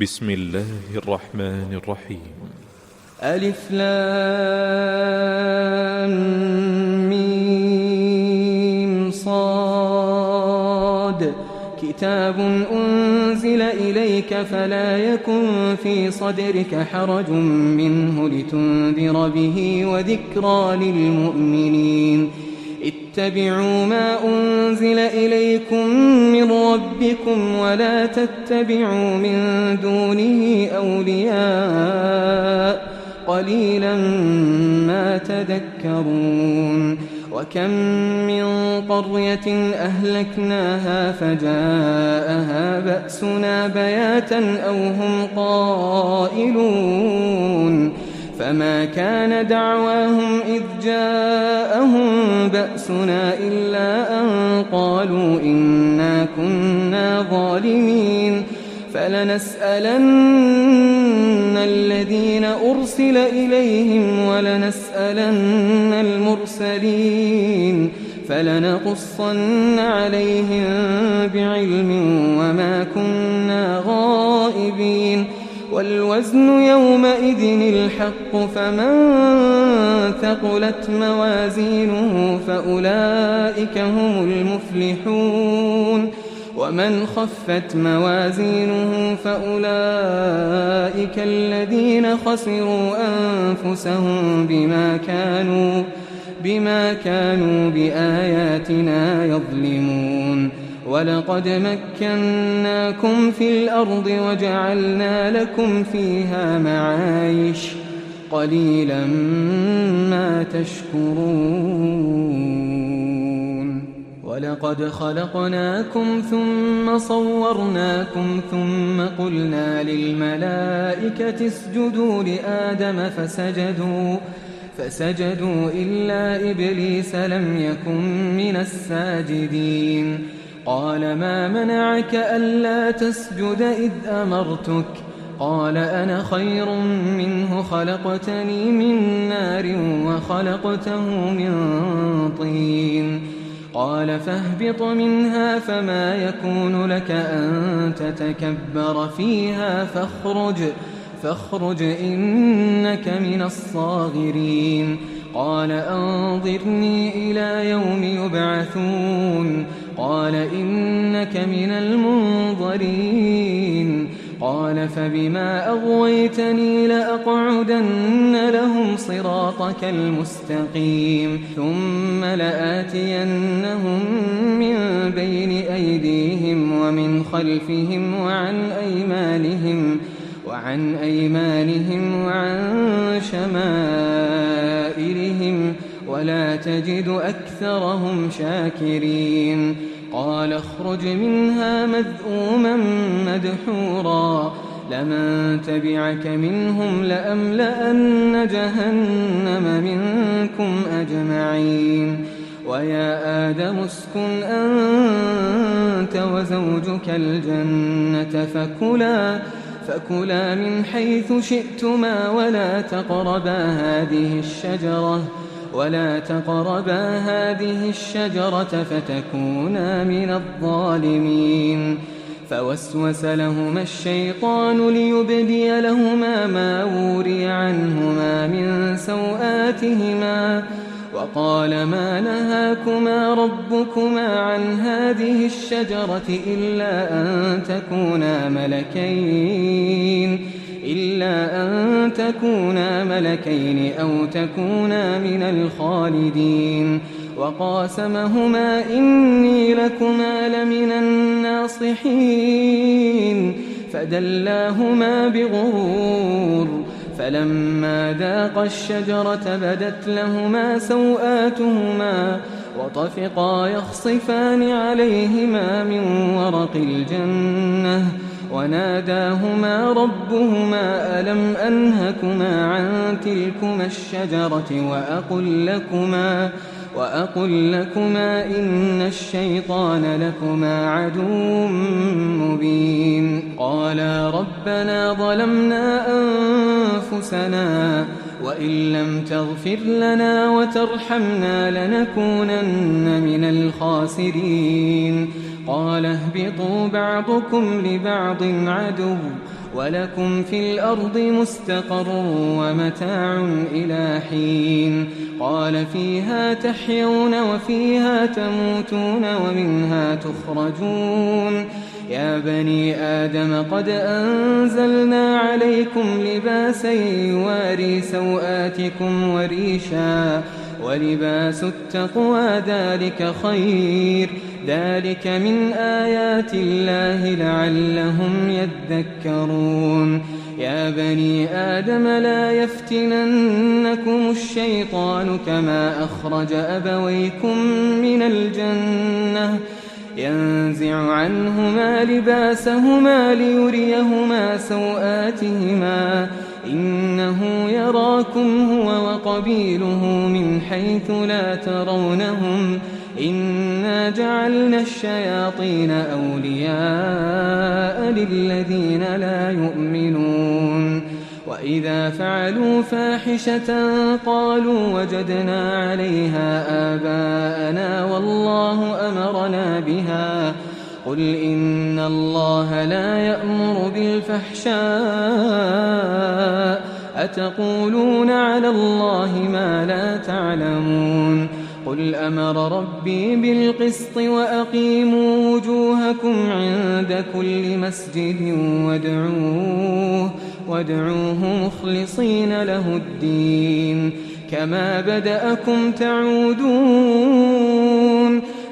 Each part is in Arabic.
بسم الله الرحمن الرحيم. ألف لام ميم صاد كتاب أنزل إليك فلا يكن في صدرك حرج منه لتنذر به وذكرى للمؤمنين. اتبعوا ما أنزل إليكم من ربكم ولا تتبعوا من دونه أولياء قليلا ما تذكرون. وكم من قرية أهلكناها فجاءها بأسنا بياتا أو هم قائلون فما كان دعواهم إذ جاءهم بأسنا إلا أن قالوا إنا كنا ظالمين. فلنسألن الذين أرسل إليهم ولنسألن المرسلين فلنقصن عليهم بعلم وما كنا غائبين. والوزن يومئذ الحق فمن ثقلت موازينه فأولئك هم المفلحون ومن خفت موازينه فأولئك الذين خسروا أنفسهم بما كانوا بآياتنا يظلمون. ولقد مكناكم في الأرض وجعلنا لكم فيها معايش قليلا ما تشكرون. ولقد خلقناكم ثم صورناكم ثم قلنا للملائكة اسجدوا لآدم فسجدوا إلا إبليس لم يكن من الساجدين. قال ما منعك ألا تسجد إذ أمرتك؟ قال أنا خير منه خلقتني من نار وخلقته من طين. قال فاهبط منها فما يكون لك أن تتكبر فيها فاخرج إنك من الصاغرين. قال أنظرني إلى يوم يبعثون. قال إنك من المنظرين. قال فبما أغويتني لأقعدن لهم صراطك المستقيم ثم لآتينهم من بين أيديهم ومن خلفهم وعن أيمانهم وعن شمائلهم ولا تجد أكثرهم شاكرين. قال اخرج منها مذءوما مدحورا لمن تبعك منهم لأملأن جهنم منكم أجمعين. ويا آدم اسكن أنت وزوجك الجنة فكلا من حيث شئتما ولا تقربا هذه الشجرة فتكونا من الظالمين. فوسوس لهما الشيطان ليبدي لهما ما وري عنهما من سوآتهما وقال ما نهاكما ربكما عن هذه الشجرة إلا أن تكونا ملكين أو تكونا من الخالدين. وقاسمهما إني لكما لمن الناصحين فدلاهما بغرور. فلما ذاقا الشجرة بدت لهما سوآتهما وطفقا يخصفان عليهما من ورق الجنة وناداهما ربهما ألم أنهكما عن تلكما الشجرة وأقل لكما إن الشيطان لكما عدو مبين. قالا ربنا ظلمنا أنفسنا وإن لم تغفر لنا وترحمنا لنكونن من الخاسرين. قال اهبطوا بعضكم لبعض عدو ولكم في الأرض مستقر ومتاع إلى حين قال فيها تحيون وفيها تموتون ومنها تخرجون يا بني آدم قد أنزلنا عليكم لباسا يواري سوآتكم وريشا ولباس التقوى ذلك خير ذلك من آيات الله لعلهم يذكرون يا بني آدم لا يفتننكم الشيطان كما أخرج أبويكم من الجنة ينزع عنهما لباسهما ليريهما سوآتهما إنه يراكم هو وقبيله من حيث لا ترونهم إنا جعلنا الشياطين أولياء للذين لا يؤمنون وإذا فعلوا فاحشة قالوا وجدنا عليها آباءنا والله أمرنا بها قل إن الله لا يأمر بالفحشاء أتقولون على الله ما لا تعلمون قل أمر ربي بالقسط وأقيموا وجوهكم عند كل مسجد وادعوه مخلصين له الدين كما بدأكم تعودون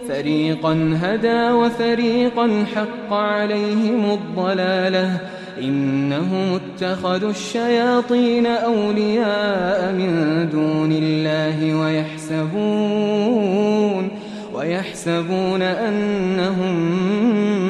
فريقا هدى وفريقا حق عليهم الضلالة إنهم اتخذوا الشياطين أولياء من دون الله ويحسبون أنهم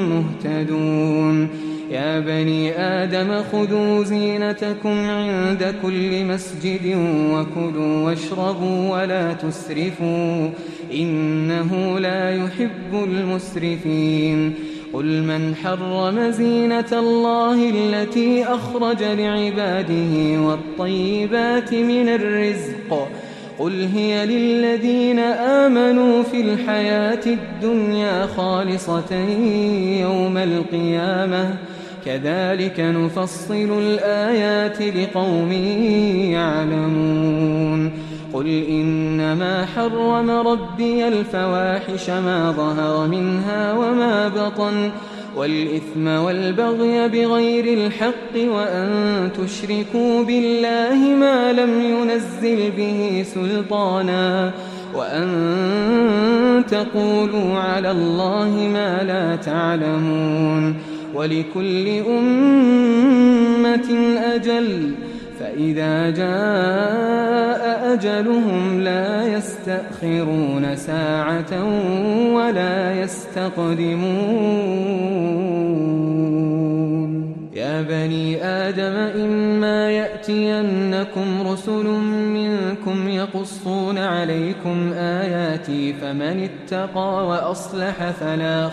مهتدون يا بني آدم خذوا زينتكم عند كل مسجد وكلوا واشربوا ولا تسرفوا إنه لا يحب المسرفين قل من حرم زينة الله التي أخرج لعباده والطيبات من الرزق قل هي للذين آمنوا في الحياة الدنيا خالصة يوم القيامة كذلك نفصل الآيات لقوم يعلمون قل إنما حرم ربي الفواحش ما ظهر منها وما بطن والإثم والبغي بغير الحق وأن تشركوا بالله ما لم ينزل به سلطانا وأن تقولوا على الله ما لا تعلمون ولكل أمة أجل فإذا جاء أجلهم لا يستأخرون ساعة ولا يستقدمون يا بني آدم إما يأتينكم رسل منكم يقصون عليكم آياتي فمن اتقى وأصلح فلا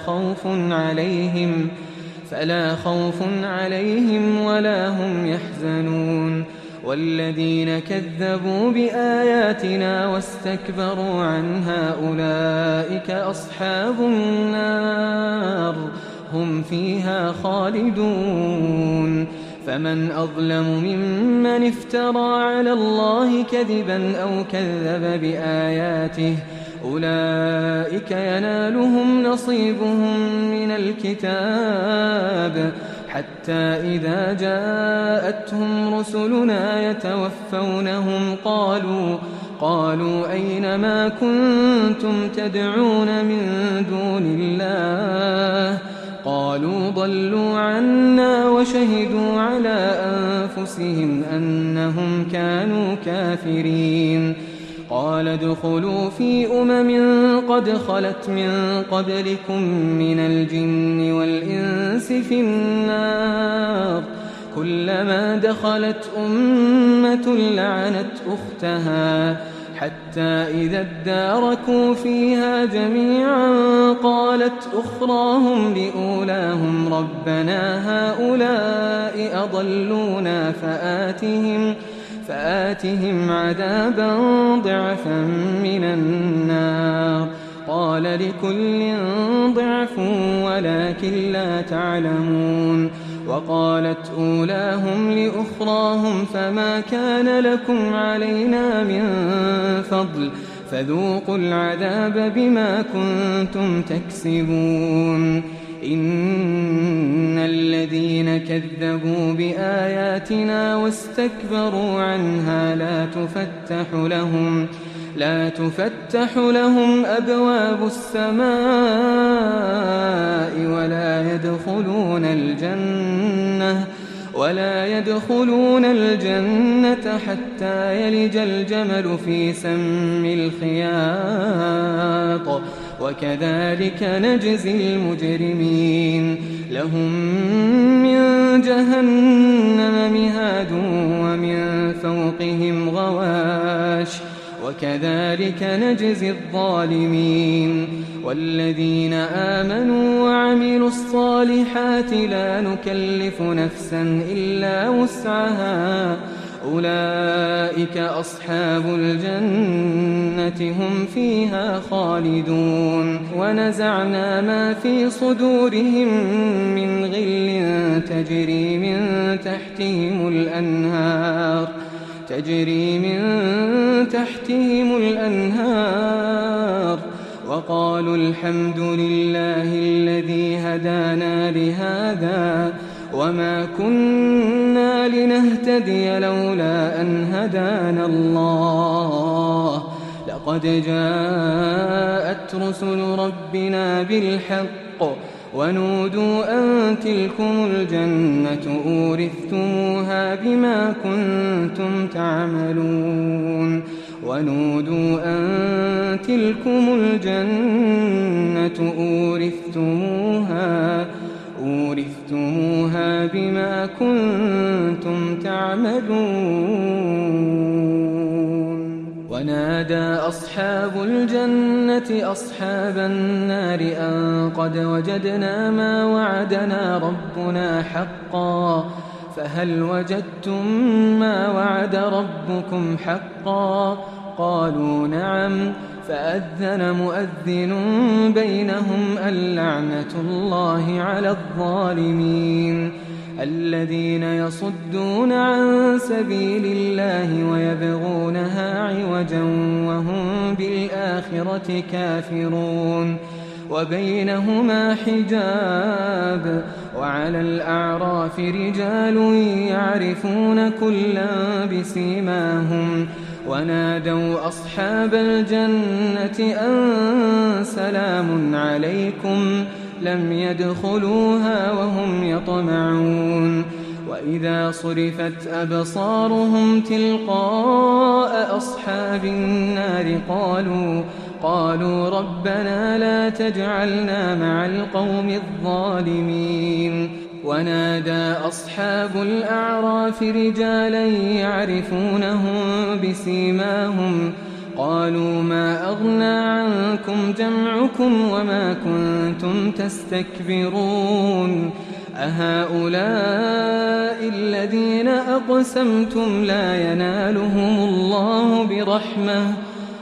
خوف عليهم ولا هم يحزنون والذين كذبوا بآياتنا واستكبروا عنها أولئك أصحاب النار هم فيها خالدون فمن أظلم ممن افترى على الله كذبا أو كذب بآياته أولئك ينالهم نصيبهم من الكتاب حتى إذا جاءتهم رسلنا يتوفونهم قالوا أين ما كنتم تدعون من دون الله قالوا ضلوا عنا وشهدوا على أنفسهم أنهم كانوا كافرين قال ادخلوا في قد خلت من قبلكم من الجن والإنس في النار كلما دخلت أمة لعنت أختها حتى إذا اداركوا فيها جميعا قالت أخراهم لأولاهم ربنا هؤلاء أضلونا فآتهم عذابا ضعفا من النار قال لكل ضعف ولكن لا تعلمون وقالت أولاهم لأخراهم فما كان لكم علينا من فضل فذوقوا العذاب بما كنتم تكسبون إن الذين كذبوا بآياتنا واستكبروا عنها لا تفتح لهم أبواب السماء ولا يدخلون الجنة حتى يلج الجمل في سم الخياط وكذلك نجزي المجرمين لهم من جهنم مهاد ومن فوقهم غواش وكذلك نجزي الظالمين والذين آمنوا وعملوا الصالحات لا نكلف نفسا إلا وسعها أولئك أصحاب الجنة هم فيها خالدون ونزعنا ما في صدورهم من غل تجري من تحتهم الأنهار وقالوا الحمد لله الذي هدانا لهذا وما كنا لنهتدي لولا أن هدانا الله لقد جاءت رسل ربنا بالحق ونودوا أن تلكم الجنة أورثتموها بما كنتم تعملون أورثتموها بما كنتم تعملون ونادى أصحاب الجنة أصحاب النار أن قد وجدنا ما وعدنا ربنا حقا فهل وجدتم ما وعد ربكم حقا قالوا نعم فأذن مؤذن بينهم اللعنة الله على الظالمين الذين يصدون عن سبيل الله ويبغونها عوجا وهم بالآخرة كافرون وبينهما حجاب وعلى الأعراف رجال يعرفون كلا بسيماهم ونادوا أصحاب الجنة أن سلام عليكم لم يدخلوها وهم يطمعون وإذا صرفت أبصارهم تلقاء أصحاب النار قالوا ربنا لا تجعلنا مع القوم الظالمين ونادى أصحاب الأعراف رجالا يعرفونهم بسيماهم قالوا ما أغنى عنكم جمعكم وما كنتم تستكبرون أهؤلاء الذين أقسمتم لا ينالهم الله برحمة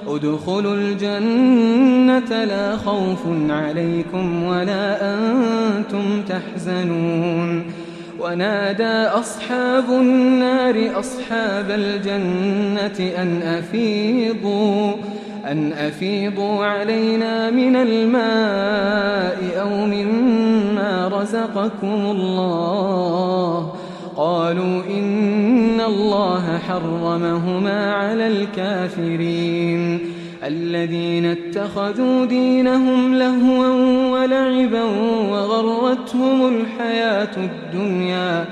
ادخلوا الجنة لا خوف عليكم ولا أنتم تحزنون ونادى أصحاب النار أصحاب الجنة أن أفيضوا علينا من الماء أو مما رزقكم الله قالوا إن الله حرمهما على الكافرين الذين اتخذوا دينهم لهوا ولعبا وغرتهم الحياة الدنيا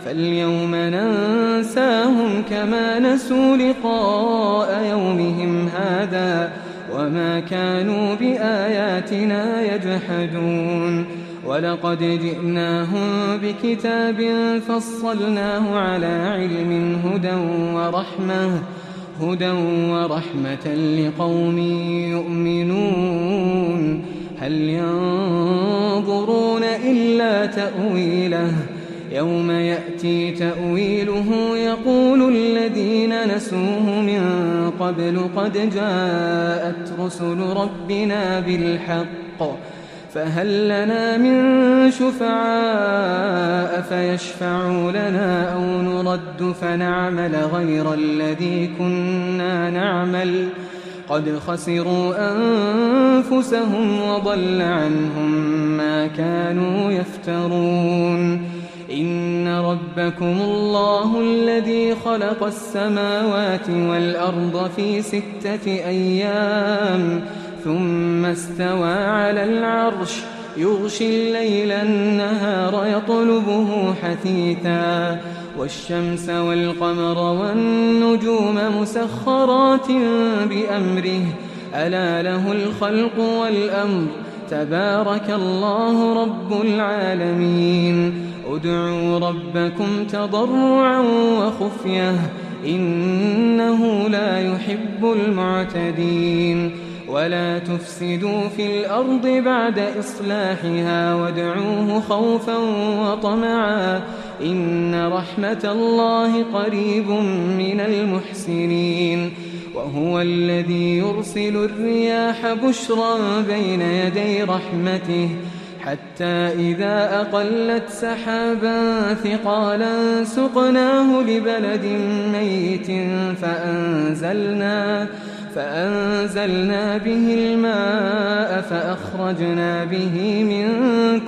فاليوم ننساهم كما نسوا لقاء يومهم هذا وما كانوا بآياتنا يجحدون ولقد جئناهم بكتاب فصلناه على علم هدى ورحمة لقوم يؤمنون هل ينظرون إلا تأويله يوم يأتي تأويله يقول الذين نسوه من قبل قد جاءت رسل ربنا بالحق فهل لنا من شفعاء فيشفعوا لنا أو نرد فنعمل غير الذي كنا نعمل قد خسروا أنفسهم وضل عنهم ما كانوا يفترون إن ربكم الله الذي خلق السماوات والأرض في 6 أيام ثم استوى على العرش يغشي الليل النهار يطلبه حثيثا والشمس والقمر والنجوم مسخرات بأمره ألا له الخلق والأمر تبارك الله رب العالمين ادعوا ربكم تضرعا وخفية إنه لا يحب المعتدين ولا تفسدوا في الأرض بعد إصلاحها وادعوه خوفا وطمعا إن رحمة الله قريب من المحسنين وهو الذي يرسل الرياح بشرا بين يدي رحمته حتى إذا أقلت سحابا ثقالا سقناه لبلد ميت فأنزلنا به الماء فأخرجنا به من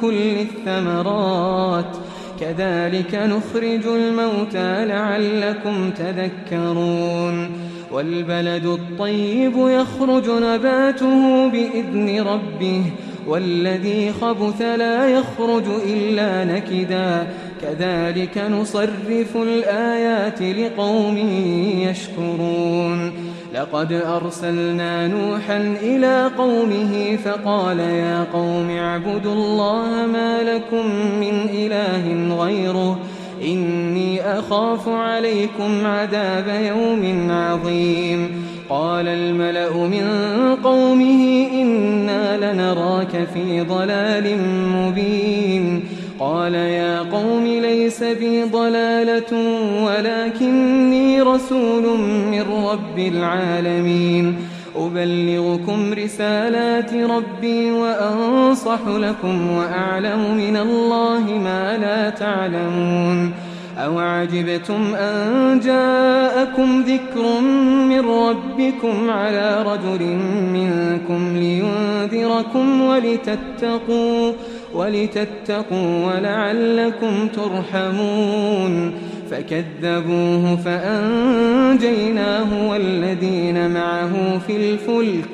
كل الثمرات كذلك نخرج الموتى لعلكم تذكرون والبلد الطيب يخرج نباته بإذن ربه والذي خبث لا يخرج إلا نكدا كذلك نصرف الآيات لقوم يشكرون لقد أرسلنا نوحا إلى قومه فقال يا قوم اعبدوا الله ما لكم من إله غيره إني أخاف عليكم عذاب يوم عظيم قال الملأ من قومه إنا لنراك في ضلال مبين قال يا قوم ليس بي ضلالة ولكني رسول من رب العالمين أبلغكم رسالات ربي وأنصح لكم وأعلم من الله ما لا تعلمون أوعجبتم أن جاءكم ذكر من ربكم على رجل منكم لينذركم ولتتقوا ولعلكم ترحمون فكذبوه فأنجيناه والذين معه في الفلك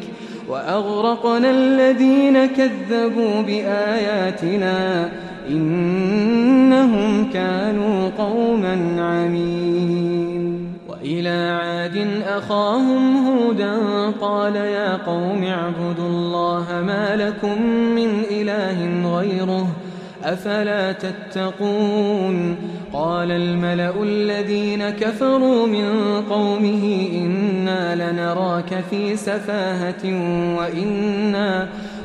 وأغرقنا الذين كذبوا بآياتنا إنهم كانوا قوما عمين وإلى عاد أخاهم هودا قال يا قوم اعبدوا الله ما لكم من إله غيره أفلا تتقون قال الملأ الذين كفروا من قومه إنا لنراك في سفاهة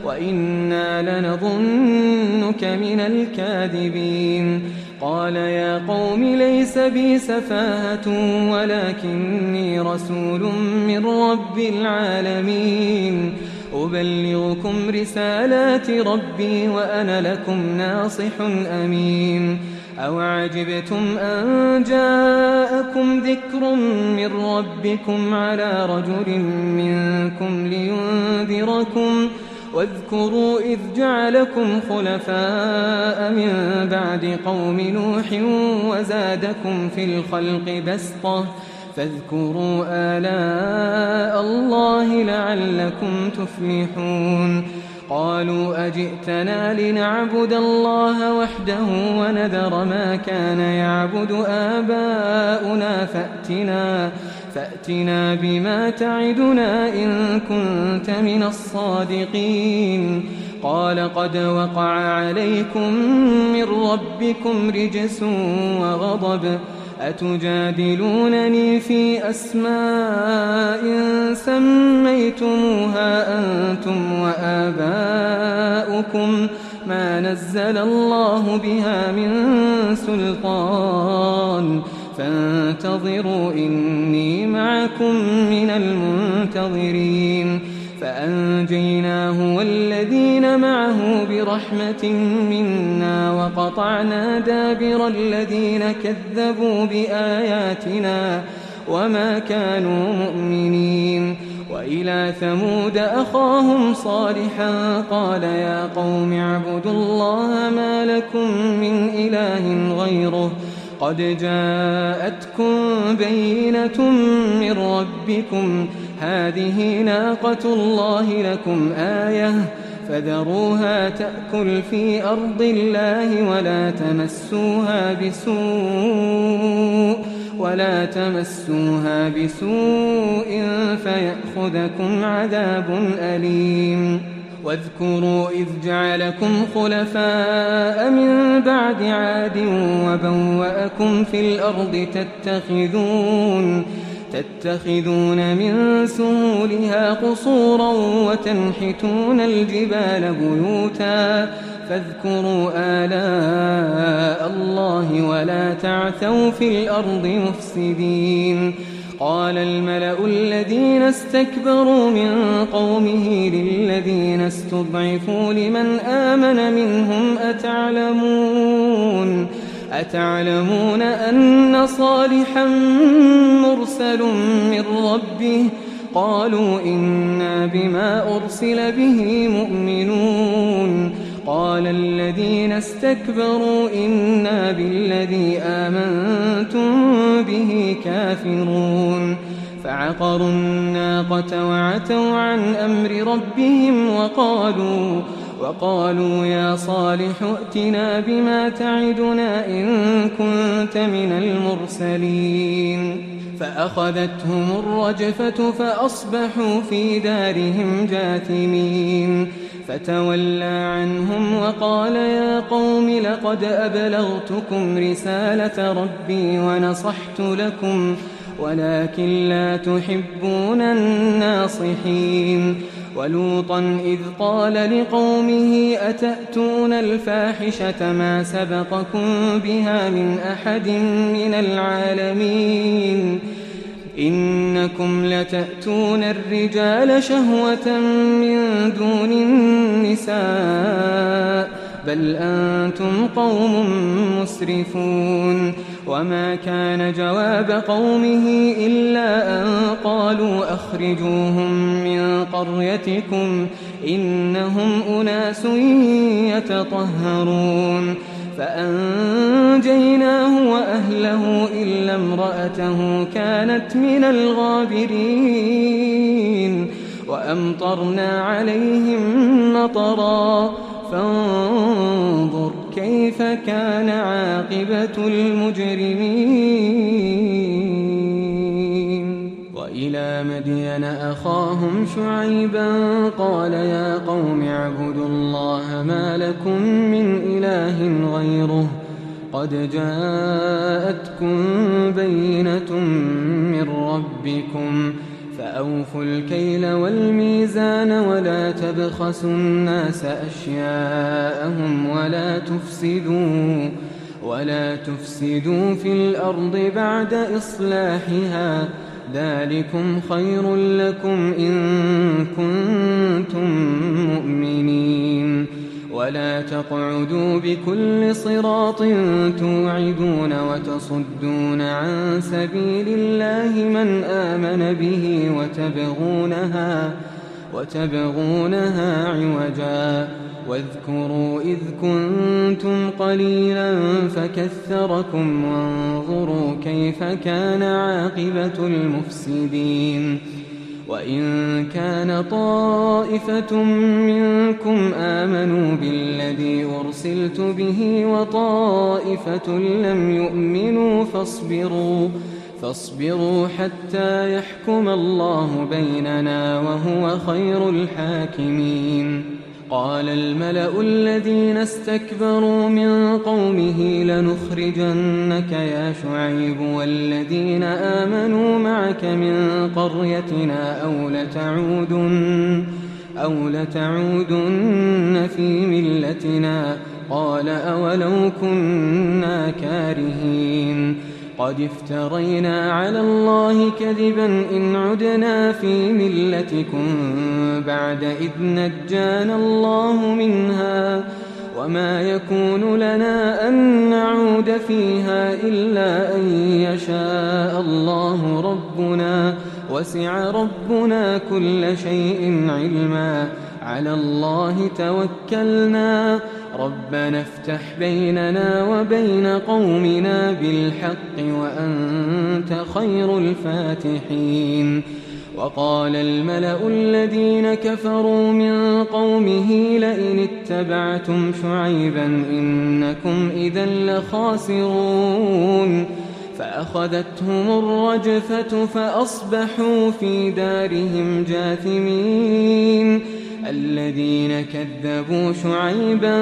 وإنا لنظنك من الكاذبين قال يا قوم ليس بي سفاهة ولكني رسول من رب العالمين أبلغكم رسالات ربي وأنا لكم ناصح أمين أوعجبتم أن جاءكم ذكر من ربكم على رجل منكم لينذركم واذكروا إذ جعلكم خلفاء من بعد قوم نوح وزادكم في الخلق بسطة فاذكروا آلاء الله لعلكم تفلحون قالوا أجئتنا لنعبد الله وحده ونذر ما كان يعبد آباؤنا فأتنا بما تعدنا إن كنت من الصادقين قال قد وقع عليكم من ربكم رجس وغضب أتجادلونني في أسماء سميتموها أنتم وآباؤكم ما نزل الله بها من سلطان فانتظروا إني معكم من المنتظرين فأنجيناه والذين معه برحمة منا وقطعنا دابر الذين كذبوا بآياتنا وما كانوا مؤمنين. وإلى ثمود أخاهم صالحا قال يا قوم اعبدوا الله ما لكم من إله غيره قد جاءتكم بينة من ربكم هذه ناقة الله لكم آية فذروها تأكل في أرض الله ولا تمسوها بسوء فيأخذكم عذاب أليم. واذكروا إذ جعلكم خلفاء من بعد عاد وبوأكم في الأرض تتخذون من سهولها قصورا وتنحتون الجبال بيوتا فاذكروا آلاء الله ولا تعثوا في الأرض مفسدين. قال الملأ الذين استكبروا من قومه للذين استضعفوا لمن آمن منهم أتعلمون أن صالحا مرسل من ربه قالوا إنا بما أرسل به مؤمنون. قال الذين استكبروا إنا بالذي آمنتم به كافرون. فعقروا الناقة وعتوا عن أمر ربهم وقالوا يا صالح ائتنا بما تعدنا إن كنت من المرسلين. فأخذتهم الرجفة فأصبحوا في دارهم جاثمين. فتولى عنهم وقال يا قوم لقد أبلغتكم رسالة ربي ونصحت لكم ولكن لا تحبون الناصحين. ولوطا إذ قال لقومه أتأتون الفاحشة ما سبقكم بها من أحد من العالمين إنكم لتأتون الرجال شهوة من دون النساء بل أنتم قوم مسرفون. وما كان جواب قومه إلا أن قالوا أخرجوهم من قريتكم إنهم أناس يتطهرون. فأنجيناه وأهله إلا امرأته كانت من الغابرين. وأمطرنا عليهم مطرا فانظر كيف كان عاقبة المجرمين. وإلى مدين أخاهم شعيبا قال يا قوم اعبدوا الله ما لكم من إله غيره قد جاءتكم بينة من ربكم فأوفوا الكيل والميزان ولا تبخسوا الناس أشياءهم ولا تفسدوا في الأرض بعد إصلاحها ذلكم خير لكم إن كنتم مؤمنين. ولا تقعدوا بكل صراط توعدون وتصدون عن سبيل الله من آمن به وتبغونها عوجا. واذكروا إذ كنتم قليلا فكثركم وانظروا كيف كان عاقبة المفسدين. وإن كان طائفة منكم آمنوا بالذي أرسلت به وطائفة لم يؤمنوا فاصبروا حتى يحكم الله بيننا وهو خير الحاكمين. قال الملأ الذين استكبروا من قومه لنخرجنك يا شعيب والذين آمنوا معك من قريتنا أو لتعودن في ملتنا قال أولو كنا كارهين. قد افترينا على الله كذبا إن عدنا في ملتكم بعد إذ نجانا الله منها وما يكون لنا أن نعود فيها إلا أن يشاء الله ربنا وسع ربنا كل شيء علما على الله توكلنا ربنا افتح بيننا وبين قومنا بالحق وأنت خير الفاتحين. وقال الملأ الذين كفروا من قومه لئن اتبعتم شعيبا إنكم إذا لخاسرون فأخذتهم الرجفة فأصبحوا في دارهم جاثمين. الذين كذبوا شعيبا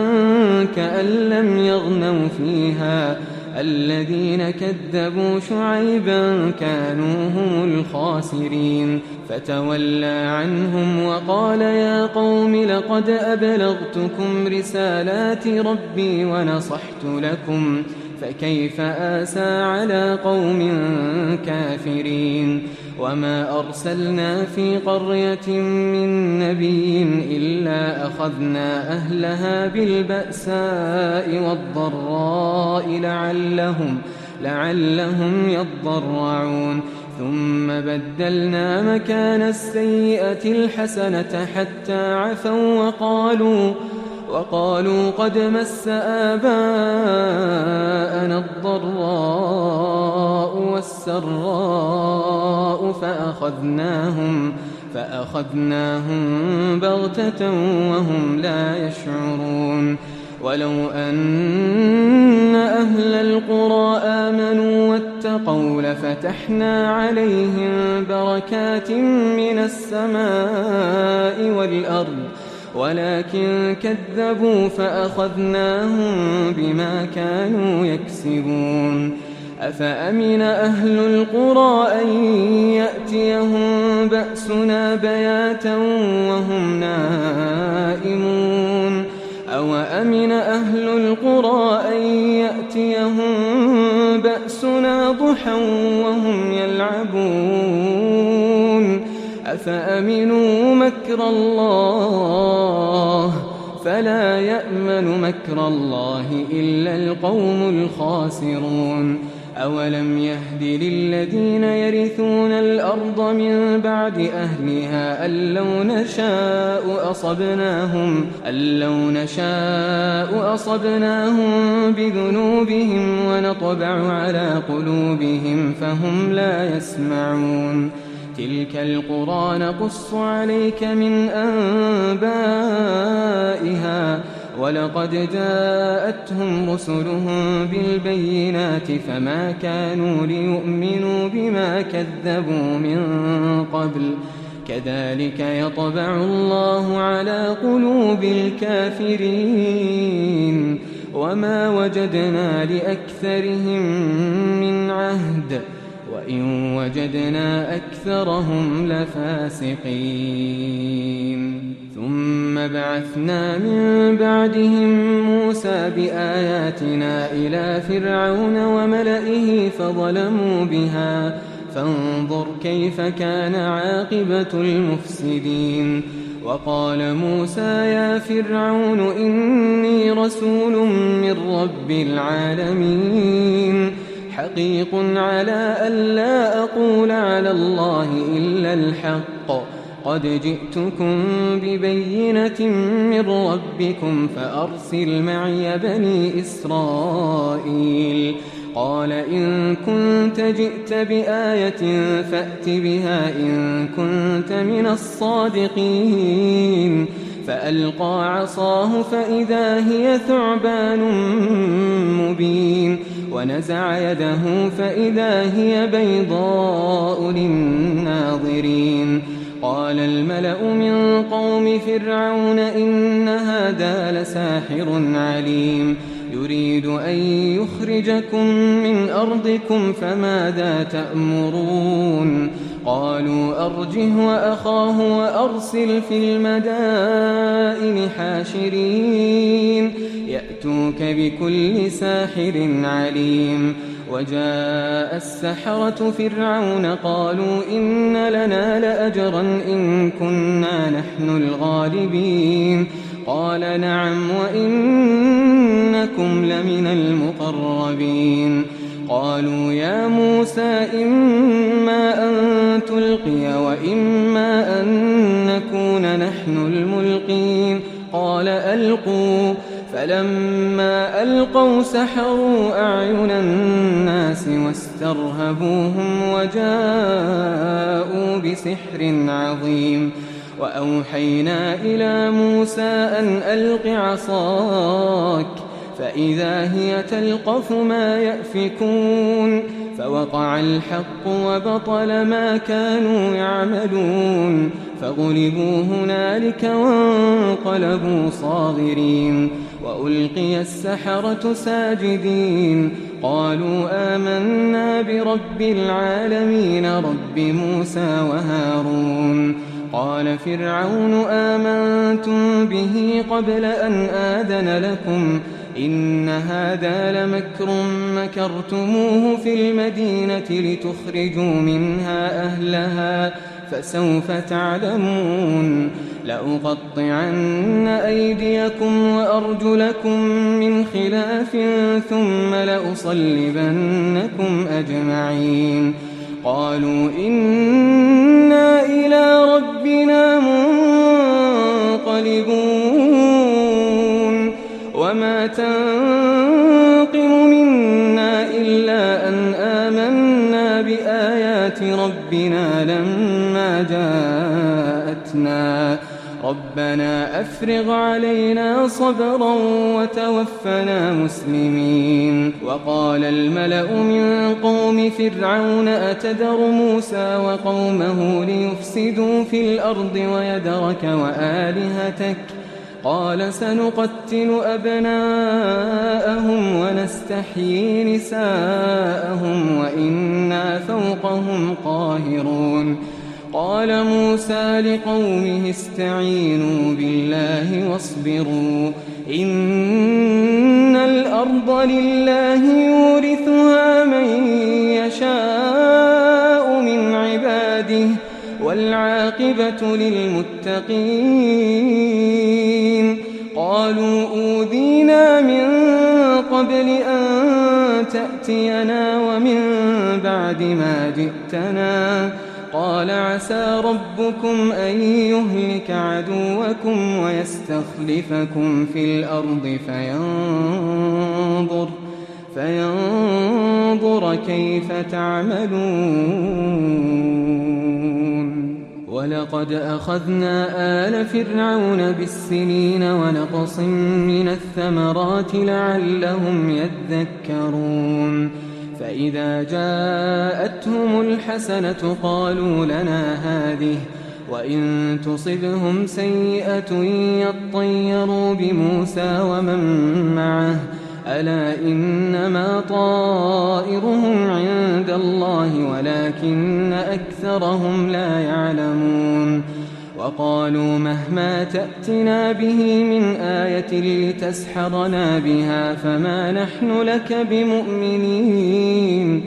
كأن لم يغنوا فيها الذين كذبوا شعيبا كانوا هم الخاسرين فتولى عنهم وقال يا قوم لقد أبلغتكم رسالات ربي ونصحت لكم فكيف آسى على قوم كافرين. وما أرسلنا في قرية من نبي إلا أخذنا أهلها بالبأساء والضراء لعلهم يضرعون ثم بدلنا مكان السيئة الحسنة حتى عفوا وقالوا قد مس آباءنا الضراء والسراء فأخذناهم بغتة وهم لا يشعرون. ولو أن أهل القرى آمنوا واتقوا لفتحنا عليهم بركات من السماء والأرض ولكن كذبوا فأخذناهم بما كانوا يكسبون. أفأمن أهل القرى أن يأتيهم بأسنا بياتا وهم نائمون أو أمن أهل القرى أن يأتيهم بأسنا ضحى وهم يلعبون أفأمنوا مكر الله فلا يأمن مكر الله إلا القوم الخاسرون. أولم يهد للذين يرثون الأرض من بعد أهلها أن لو نشاء أصبناهم بذنوبهم ونطبع على قلوبهم فهم لا يسمعون. تلك القرى نقص عليك من أنبائها ولقد جاءتهم رسلهم بالبينات فما كانوا ليؤمنوا بما كذبوا من قبل كذلك يطبع الله على قلوب الكافرين وما وجدنا لأكثرهم من عهد وإن وجدنا أكثرهم لفاسقين. ثم بعثنا من بعدهم موسى بآياتنا إلى فرعون وملئه فظلموا بها فانظر كيف كان عاقبة المفسدين. وقال موسى يا فرعون إني رسول من رب العالمين حقيق على ألا أقول على الله إلا الحق قد جئتكم ببينة من ربكم فأرسل معي بني إسرائيل. قال إن كنت جئت بآية فأت بها إن كنت من الصادقين. فألقى عصاه فإذا هي ثعبان مبين ونزع يده فإذا هي بيضاء للناظرين. قال الملأ من قوم فرعون إن هذا لساحر عليم يريد أن يخرجكم من أرضكم فماذا تأمرون. قالوا أرجه وأخاه وأرسل في المدائن حاشرين يأتوك بكل ساحر عليم. وجاء السحرة فرعون قالوا إن لنا لأجرا إن كنا نحن الغالبين قال نعم وإنكم لمن المقربين قالوا يا موسى إما أن تلقي وإما أن نكون نحن الملقين قال ألقوا فلما ألقوا سحروا أعين الناس واسترهبوهم وجاءوا بسحر عظيم وأوحينا إلى موسى أن ألق عصاك فإذا هي تلقف ما يأفكون فوقع الحق وبطل ما كانوا يعملون فغلبوا هنالك وانقلبوا صاغرين وألقي السحرة ساجدين قالوا آمنا برب العالمين رب موسى وهارون قال فرعون آمنتم به قبل أن آذن لكم إن هذا لمكر مكرتموه في المدينة لتخرجوا منها أهلها فسوف تعلمون لأقطعن أيديكم وأرجلكم من خلاف ثم لأصلبنكم أجمعين قالوا إنا إلى ربنا منقلبون وما تنقم منا إلا أن آمنا بآيات ربنا لما جاءتنا ربنا أفرغ علينا صبرا وتوفنا مسلمين وقال الملأ من قوم فرعون أتذر موسى وقومه ليفسدوا في الأرض ويذرك وآلهتك قال سنقتل أبناءهم ونستحيي نساءهم وإنا فوقهم قاهرون قال موسى لقومه استعينوا بالله واصبروا إن الأرض لله يورثها من يشاء من عباده والعاقبة للمتقين قالوا أوذينا من قبل أن تأتينا ومن بعد ما جئتنا قال عسى ربكم أن يهلك عدوكم ويستخلفكم في الأرض فينظر كيف تعملون ولقد أخذنا آل فرعون بالسنين ونقص من الثمرات لعلهم يذكرون فإذا جاءتهم الحسنة قالوا لنا هذه وإن تصبهم سيئة يطيروا بموسى ومن معه ألا إنما طائرهم عند الله ولكن أكثرهم لا يعلمون وقالوا مهما تأتنا به من آية لتسحرنا بها فما نحن لك بمؤمنين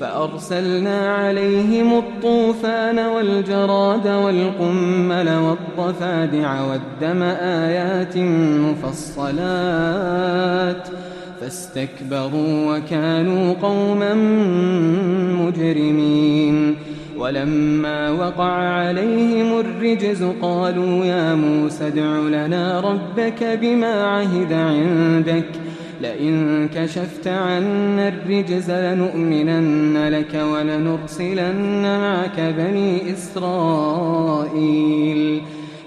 فأرسلنا عليهم الطوفان والجراد والقمل والضفادع والدم آيات مفصلات فاستكبروا وكانوا قوما مجرمين ولما وقع عليهم الرجز قالوا يا موسى ادع لنا ربك بما عهد عندك لئن كشفت عنا الرجز لنؤمنن لك ولنرسلن معك بني إسرائيل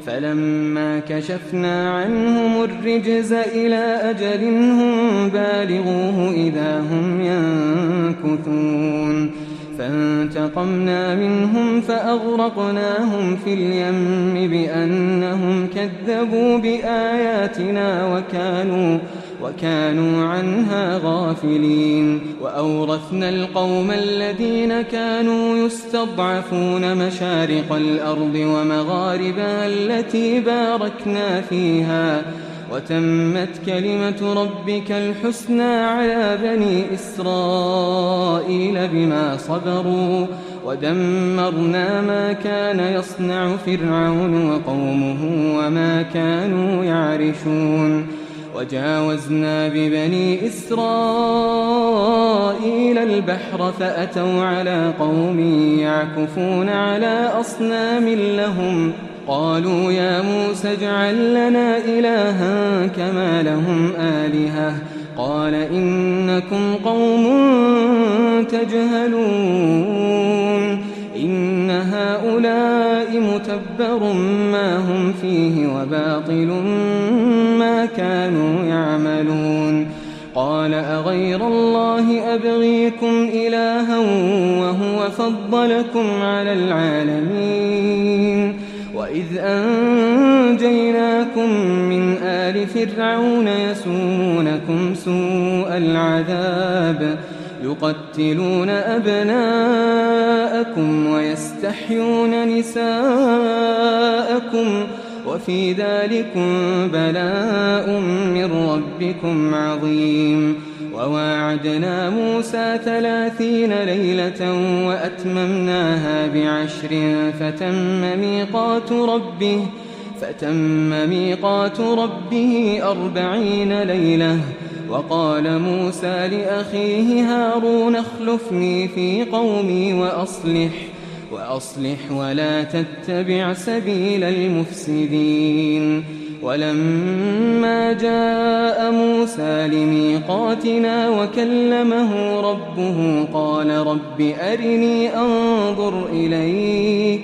فلما كشفنا عنهم الرجز إلى أجل هم بالغوه إذا هم ينكثون فانتقمنا منهم فأغرقناهم في اليم بأنهم كذبوا بآياتنا وكانوا عنها غافلين وأورثنا القوم الذين كانوا يستضعفون مشارق الأرض ومغاربها التي باركنا فيها وتمت كلمة ربك الحسنى على بني إسرائيل بما صبروا ودمرنا ما كان يصنع فرعون وقومه وما كانوا يعرشون وجاوزنا ببني إسرائيل البحر فأتوا على قوم يعكفون على أصنام لهم قالوا يا موسى اجعل لنا إلها كما لهم آلهة قال إنكم قوم تجهلون إن هؤلاء متبر ما هم فيه وباطل ما كانوا يعملون قال أغير الله أبغيكم إلها وهو فضلكم على العالمين وإذ أنجيناكم من آل فرعون يسومونكم سوء العذاب يقتلون أبناءكم ويستحيون نساءكم وفي ذلكم بلاء من ربكم عظيم وواعدنا موسى 30 ليلة وأتممناها ب10 فتم ميقات ربه 40 ليلة وقال موسى لأخيه هارون اخلفني في قومي وأصلح ولا تتبع سبيل المفسدين ولما جاء موسى لميقاتنا وكلمه ربه قال رب أرني أنظر إليك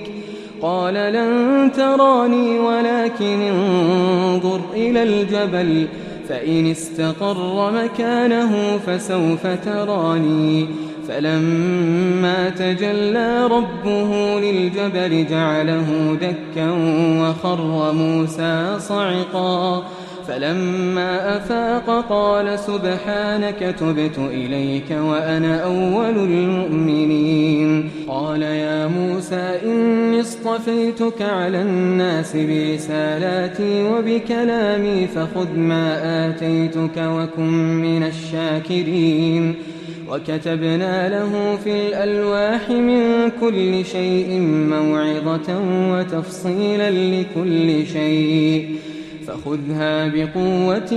قال لن تراني ولكن انظر إلى الجبل فإن استقر مكانه فسوف تراني فلما تجلى ربه للجبل جعله دكا وخر موسى صعقا فلما أفاق قال سبحانك تبت إليك وأنا أول المؤمنين قال يا موسى إني اصطفيتك على الناس برسالاتي وبكلامي فخذ ما آتيتك وكن من الشاكرين وكتبنا له في الألواح من كل شيء موعظة وتفصيلا لكل شيء فخذها بقوة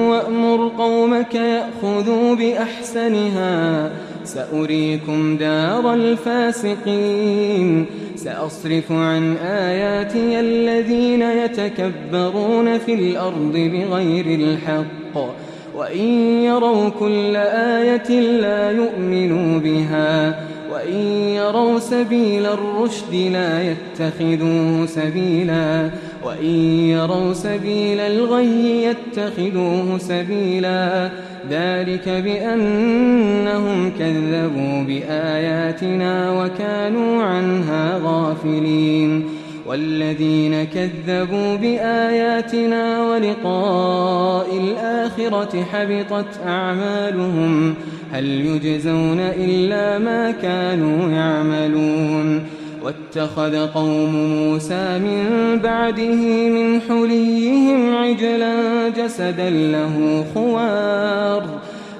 وأمر قومك يأخذوا بأحسنها سأريكم دار الفاسقين سأصرف عن آياتي الذين يتكبرون في الأرض بغير الحق وإن يروا كل آية لا يؤمنوا بها وإن يروا سبيل الرشد لا يتخذوه سبيلا وإن يروا سبيل الغي يتخذوه سبيلا ذلك بأنهم كذبوا بآياتنا وكانوا عنها غافلين والذين كذبوا بآياتنا ولقاء الآخرة حبطت أعمالهم هل يجزون إلا ما كانوا يعملون واتخذ قوم موسى من بعده من حليهم عجلا جسدا له خوار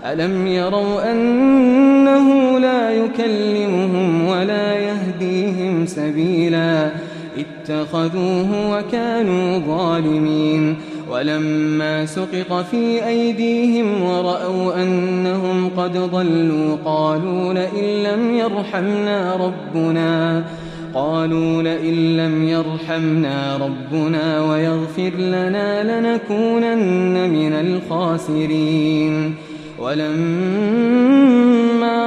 ألم يروا أنه لا يكلمهم ولا يهديهم سبيلا اتخذوه وكانوا ظالمين ولما سقط في أيديهم ورأوا أنهم قد ضلوا قالوا لئن لم يرحمنا ربنا ويغفر لنا لنكونن من الخاسرين ولما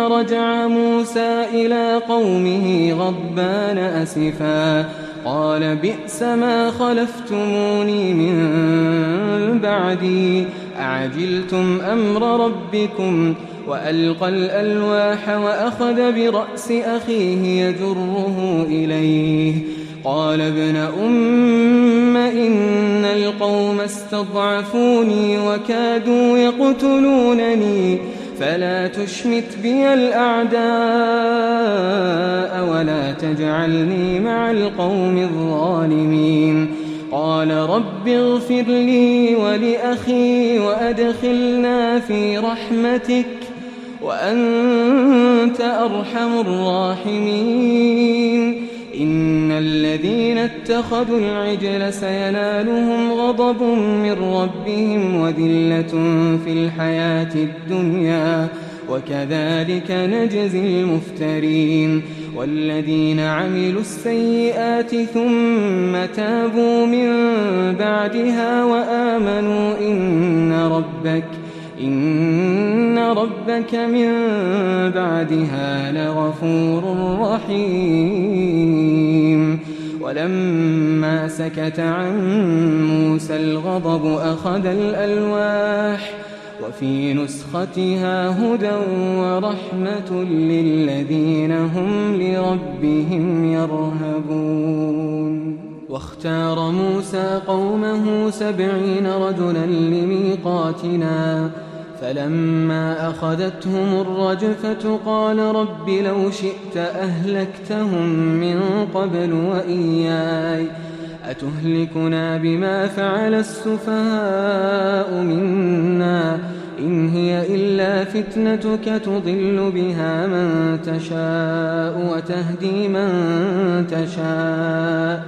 رجع موسى إلى قومه غضبان أسفا قال بئس ما خلفتموني من بعدي أعجلتم أمر ربكم وألقى الألواح وأخذ برأس أخيه يجره إليه قال ابن أم إن القوم استضعفوني وكادوا يقتلونني فلا تشمت بي الأعداء ولا تجعلني مع القوم الظالمين قال رب اغفر لي ولأخي وأدخلنا في رحمتك وأنت أرحم الراحمين إن الذين اتخذوا العجل سينالهم غضب من ربهم وذلة في الحياة الدنيا وكذلك نجزي المفترين والذين عملوا السيئات ثم تابوا من بعدها وآمنوا إن ربك من بعدها لغفور رحيم ولما سكت عن موسى الغضب أخذ الألواح وفي نسختها هدى ورحمة للذين هم لربهم يرهبون واختار موسى قومه 70 رجلا لميقاتنا فلما أخذتهم الرجفة قال رب لو شئت أهلكتهم من قبل وإياي أتهلكنا بما فعل السفهاء منا إن هي إلا فتنتك تضل بها من تشاء وتهدي من تشاء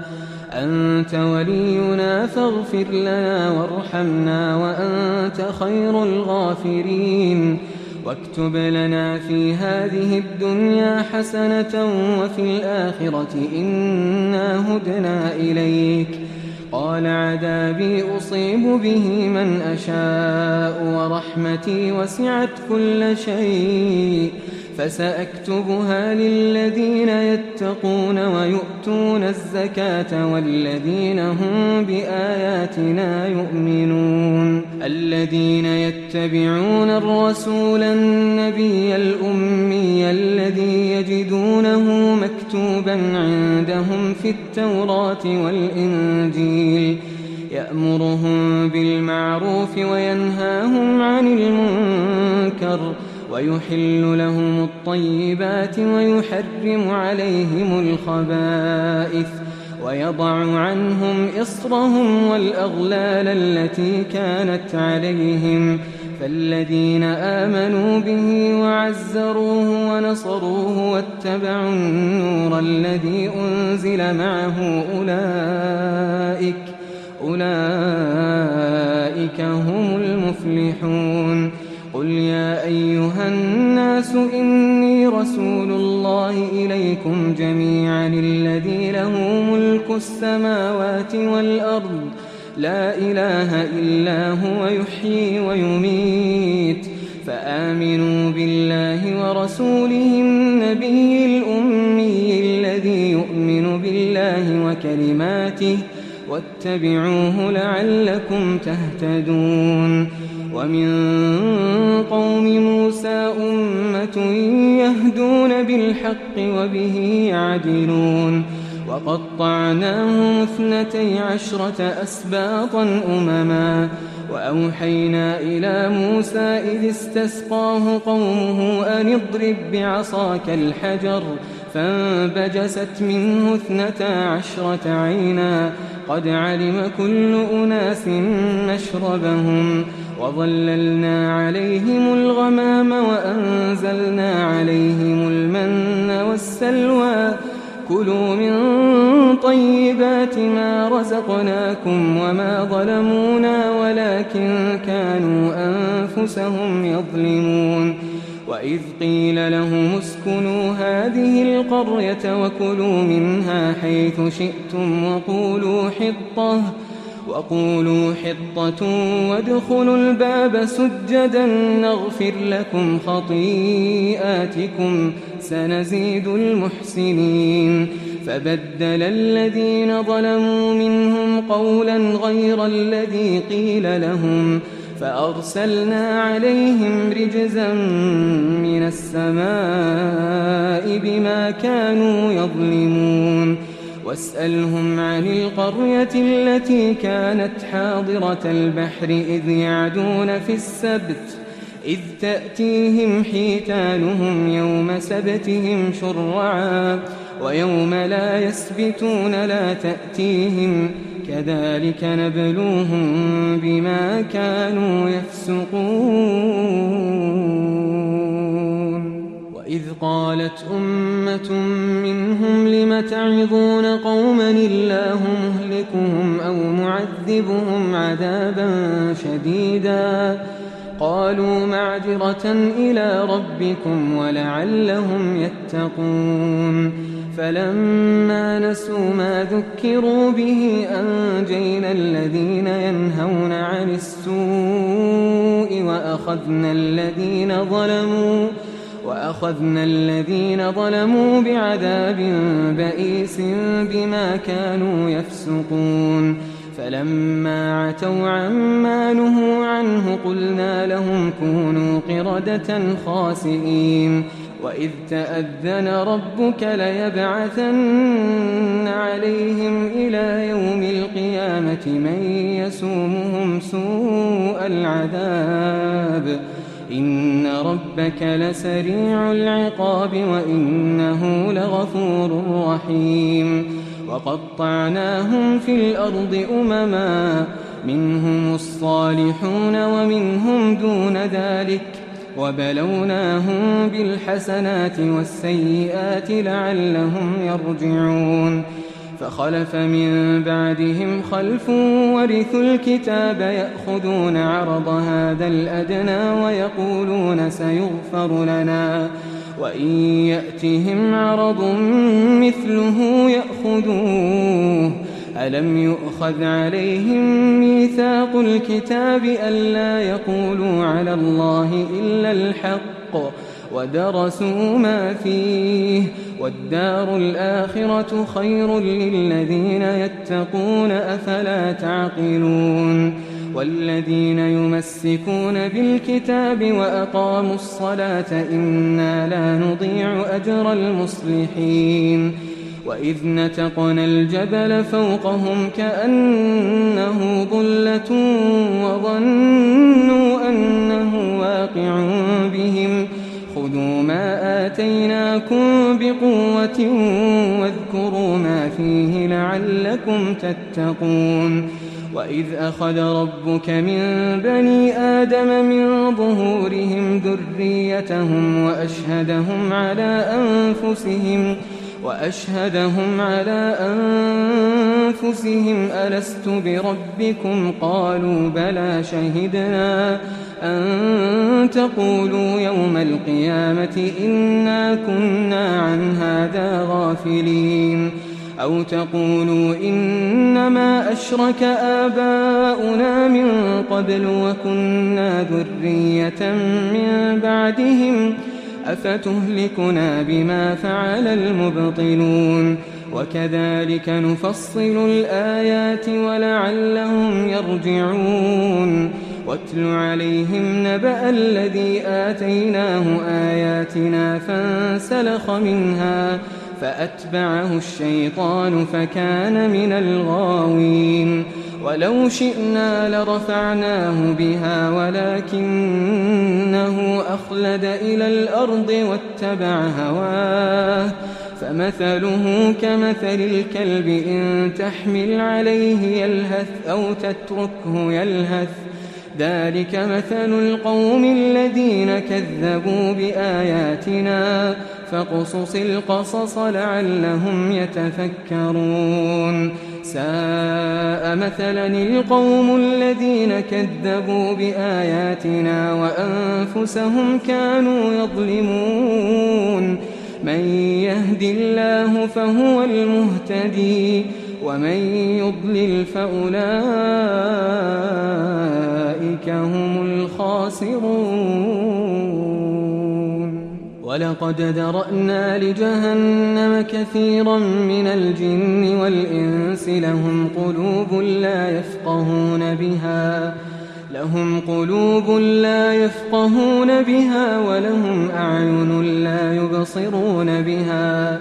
أنت ولينا فاغفر لنا وارحمنا وأنت خير الغافرين واكتب لنا في هذه الدنيا حسنة وفي الآخرة إنا هدنا إليك قال عذابي أصيب به من أشاء ورحمتي وسعت كل شيء فسأكتبها للذين يتقون ويؤتون الزكاة والذين هم بآياتنا يؤمنون الذين يتبعون الرسول النبي الأمي الذي يجدونه مكتوبا عندهم في التوراة والإنجيل يأمرهم بالمعروف وينهاهم عن المنكر ويحل لهم الطيبات ويحرم عليهم الخبائث ويضع عنهم إصرهم والأغلال التي كانت عليهم فالذين آمنوا به وعزروه ونصروه واتبعوا النور الذي أنزل معه أولئك هم المفلحون قل يا أيها الناس إني رسول الله إليكم جميعا الذي له ملك السماوات والأرض لا إله إلا هو يحيي ويميت فآمنوا بالله ورسوله النبي الأمي الذي يؤمن بالله وكلماته واتبعوه لعلكم تهتدون ومن قوم موسى أمة يهدون بالحق وبه يعدلون وقطعناهم 12 أسباطا أمما وأوحينا إلى موسى إذ استسقاه قومه أن اضرب بعصاك الحجر فانبجست منه 12 عينا قد علم كل أناس مشربهم وظللنا عليهم الغمام وأنزلنا عليهم المن والسلوى كلوا من طيبات ما رزقناكم وما ظلمونا ولكن كانوا أنفسهم يظلمون وإذ قيل لهم اسكنوا هذه القرية وكلوا منها حيث شئتم وقولوا حطة وادخلوا الباب سجدا نغفر لكم خطيئاتكم سنزيد المحسنين فبدل الذين ظلموا منهم قولا غير الذي قيل لهم فأرسلنا عليهم رجزا من السماء بما كانوا يظلمون واسألهم عن القرية التي كانت حاضرة البحر إذ يعدون في السبت إذ تأتيهم حيتانهم يوم سبتهم شرعا ويوم لا يسبتون لا تأتيهم كذلك نبلوهم بما كانوا يفسقون وإذ قالت أمة منهم لم تعظون قوما الله مهلكهم أو معذبهم عذابا شديدا قالوا معذرة إلى ربكم ولعلهم يتقون فلما نسوا ما ذكروا به أنجينا الذين ينهون عن السوء وأخذنا الذين ظلموا بعذاب بئيس بما كانوا يفسقون فلما عتوا عما نهوا عنه قلنا لهم كونوا قردة خاسئين وإذ تأذن ربك ليبعثن عليهم إلى يوم القيامة من يسومهم سوء العذاب إن ربك لسريع العقاب وإنه لغفور رحيم وقطعناهم في الأرض أمما منهم الصالحون ومنهم دون ذلك وبلوناهم بالحسنات والسيئات لعلهم يرجعون فخلف من بعدهم خلف ورثوا الكتاب يأخذون عرض هذا الأدنى ويقولون سيغفر لنا وإن يأتهم عرض مثله يأخذوه ألم يؤخذ عليهم ميثاق الكتاب ألا يقولوا على الله إلا الحق ودرسوا ما فيه والدار الآخرة خير للذين يتقون أفلا تعقلون والذين يمسكون بالكتاب وأقاموا الصلاة إنا لا نضيع أجر المصلحين وإذ نتقنا الجبل فوقهم كأنه ظلة وظنوا أنه واقع بهم خذوا ما آتيناكم بقوة واذكروا ما فيه لعلكم تتقون وإذ أخذ ربك من بني آدم من ظهورهم ذريتهم وأشهدهم على أنفسهم ألست بربكم قالوا بلى شهدنا أن تقولوا يوم القيامة إنا كنا عن هذا غافلين أو تقولوا إنما أشرك آباؤنا من قبل وكنا ذرية من بعدهم أفتهلكنا بما فعل المبطلون وكذلك نفصل الآيات ولعلهم يرجعون واتل عليهم نبأ الذي آتيناه آياتنا فانسلخ منها فأتبعه الشيطان فكان من الغاوين ولو شئنا لرفعناه بها ولكنه أخلد إلى الأرض واتبع هواه فمثله كمثل الكلب إن تحمل عليه يلهث أو تتركه يلهث ذلك مثل القوم الذين كذبوا بآياتنا فاقصص القصص لعلهم يتفكرون ساء مثلا القوم الذين كذبوا بآياتنا وأنفسهم كانوا يظلمون من يهد الله فهو المهتدي ومن يضلل فأولئك هم الخاسرون ولقد ذرأنا لجهنم كثيرا من الجن والإنس لهم قلوب لا يفقهون بها ولهم أعين لا يبصرون بها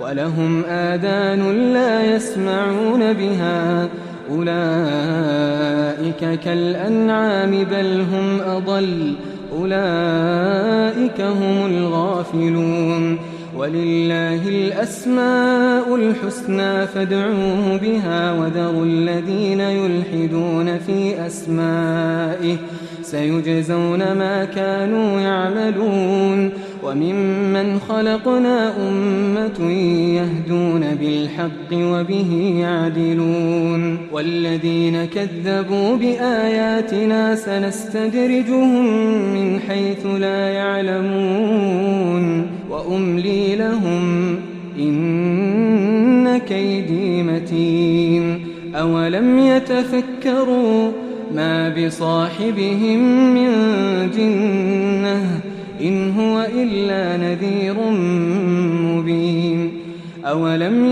ولهم آذان لا يسمعون بها أولئك كالأنعام بل هم أضل أولئك هم الغافلون ولله الأسماء الحسنى فادعوه بها وذروا الذين يلحدون في أسمائه سيجزون ما كانوا يعملون وممن خلقنا أمة يهدون بالحق وبه يعدلون والذين كذبوا بآياتنا سنستدرجهم من حيث لا يعلمون وأملي لهم إن كيدي متين أولم يتفكروا ما بصاحبهم من جنة إن هو إلا نذير مبين أولم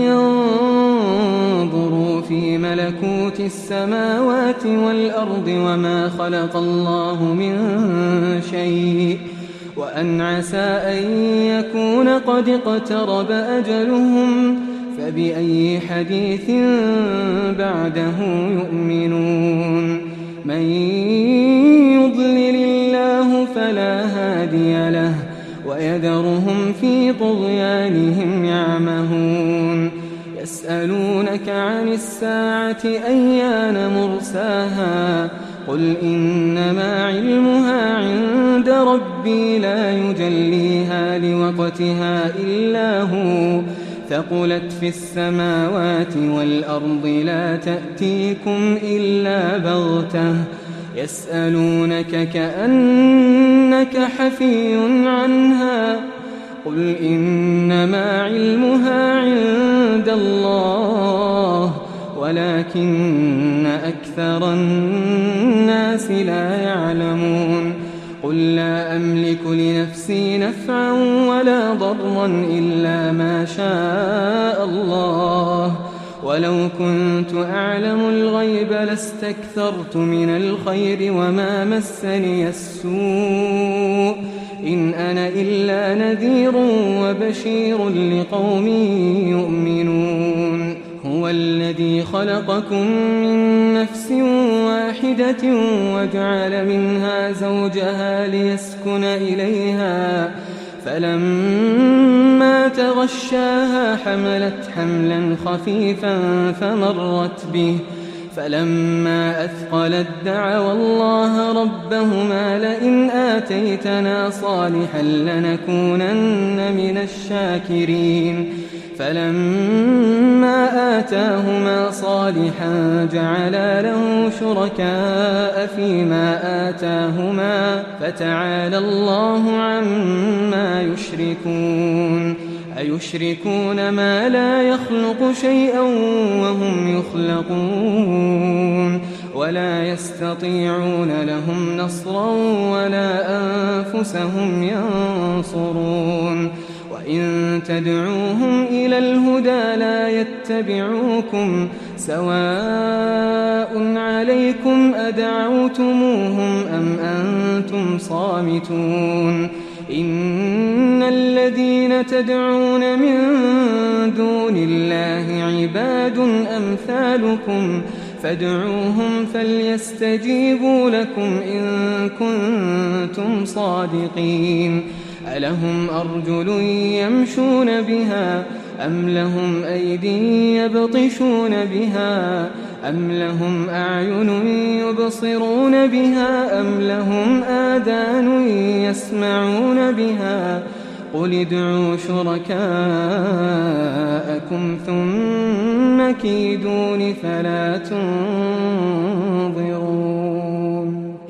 ينظروا في ملكوت السماوات والأرض وما خلق الله من شيء وأن عسى أن يكون قد اقترب أجلهم فبأي حديث بعده يؤمنون من يضلل الله فلا هادي له ويذرهم في طغيانهم يعمهون يسألونك عن الساعة أيان مرساها قل إنما علمها عند ربي لا يجليها لوقتها إلا هو ثقلت في السماوات والأرض لا تأتيكم إلا بغتة يسألونك كأنك حفي عنها قل إنما علمها عند الله ولكن أكثر الناس لا يعلمون قل لا أملك لنفسي نفعا ولا ضرا إلا ما شاء الله ولو كنت أعلم الغيب لاستكثرت من الخير وما مسني السوء إن أنا إلا نذير وبشير لقوم يؤمنون هو الذي خلقكم من نفس واحدة وجعل منها زوجها ليسكن إليها فلما تغشاها حملت حملا خفيفا فمرت به فلما أثقلت دعوا الله ربهما لئن آتيتنا صالحا لنكونن من الشاكرين فلما آتاهما صالحا جعلا له شركاء فيما آتاهما فتعالى الله عما يشركون أيشركون ما لا يخلق شيئا وهم يخلقون ولا يستطيعون لهم نصرا ولا أنفسهم ينصرون وإن تدعوهم إلى الهدى لا يتبعوكم سواء عليكم أدعوتموهم أم أنتم صامتون إن الذين تدعون من دون الله عباد أمثالكم فادعوهم فليستجيبوا لكم إن كنتم صادقين ألهم أرجل يمشون بها أم لهم أيدي يبطشون بها أم لهم أعين يبصرون بها أم لهم آذان يسمعون بها قل ادعوا شركاءكم ثم كيدون فلا تنظرون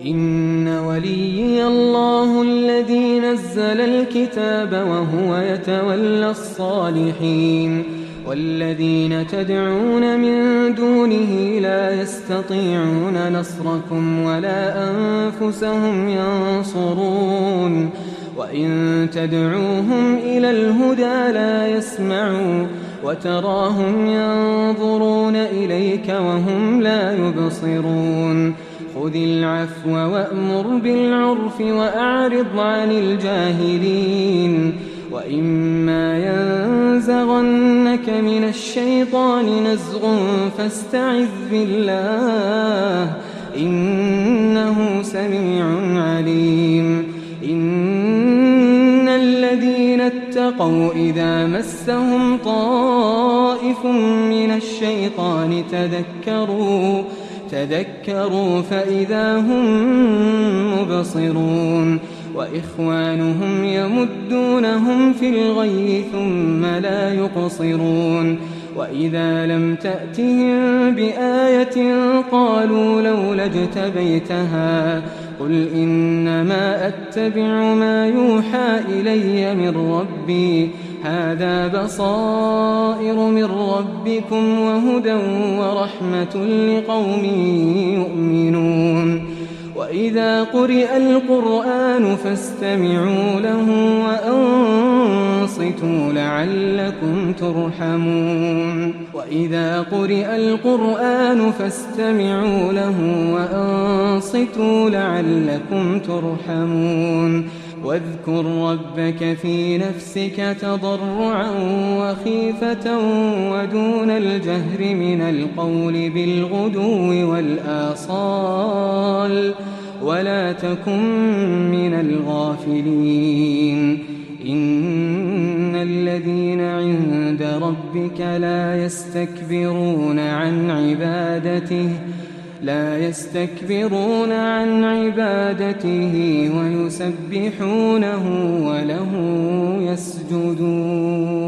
إن وليي الله الذي نزل الكتاب وهو يتولى الصالحين والذين تدعون من دونه لا يستطيعون نصركم ولا أنفسهم ينصرون وإن تدعوهم إلى الهدى لا يسمعوا وتراهم ينظرون إليك وهم لا يبصرون خذ العفو وأمر بالعرف وأعرض عن الجاهلين وإما ينزغنك من الشيطان نزغ فاستعذ بالله إنه سميع عليم إن الذين الذين اتقوا إذا مسهم طائف من الشيطان تذكروا فإذا هم مبصرون وإخوانهم يمدونهم في الغي ثم لا يقصرون وإذا لم تأتهم بآية قالوا لولا اجتبيتها قل إنما أتبع ما يوحى إلي من ربي هذا بصائر من ربكم وهدى ورحمة لقوم يؤمنون وإذا قرئ القرآن فاستمعوا له وأنصتوا لعلكم ترحمون وإذا قرئ القرآن فاستمعوا له وأنصتوا لعلكم ترحمون واذكر ربك في نفسك تضرعا وخيفة ودون الجهر من القول بالغدو والآصال ولا تكن من الغافلين إن الذين عند ربك لا يستكبرون عن عبادته ويسبحونه وله يسجدون